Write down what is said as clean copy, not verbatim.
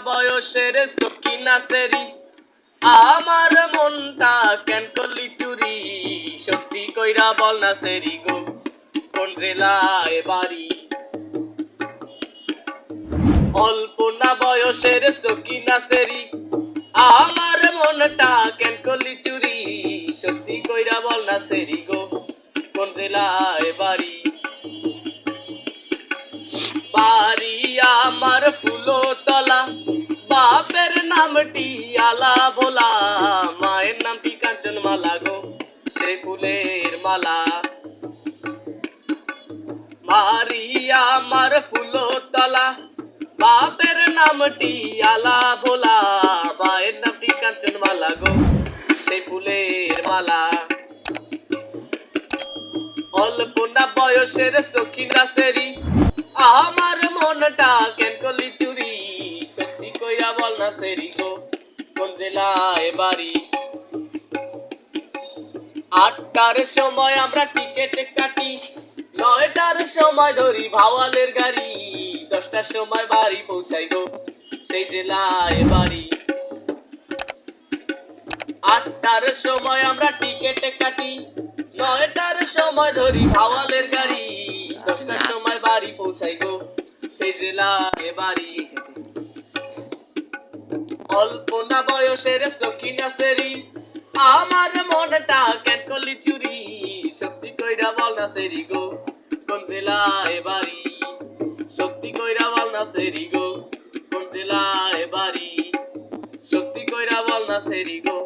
বয়সের সকিনা সেরি আমার মনটা কেন করলি চুরি সত্যি কইরা বল না সেরি গো কোন জেলায় বাড়ি অল্প না বয়সের সকিনা সেরি আমার মনটা কেন করলি চুরি সত্যি কইরা বল না সেরি গো কোন জেলায় বাড়ি বাড়ি আমার ফুলতলা বাপের নামটি আলা ভোলা মায়ের নামটি কাঞ্চন মালা গো সে ফুলের মালা বাড়ি আমার ফুলতলা বাপের নামটি আলা ভোলা মায়ের নামটি কাঞ্চন মালা গো সে ফুলের মালা অল্প না বয়সের সখিনা সেরি আমার মনটা কেন করলি চুরি সত্যি কইরা বল না সেরি গো কোন জেলায় বাড়ি ৮টার সময় আমরা টিকেট কাটি ৯টার সময় ধরি ভাওয়ালের গাড়ি ১০টার সময় বাড়ি পৌঁছাই গো সেই জেলায় বাড়ি ৮টার সময় আমরা টিকেট কাটি ৯টার সময় ধরি ভাওয়ালের গাড়ি ১০টার সময় বাড়ি পৌঁছাই গো সেই জেলায় বাড়ি অল্প না বয়সের সখিনা সেরি আমার মনটা কেন করলি চুরি সত্যি কইরা বল না সেরি গো কোন জেলায় বাড়ি সত্যি কইরা বল না সেরি গো কোন জেলায় বাড়ি সত্যি কইরা বল না সেরি গো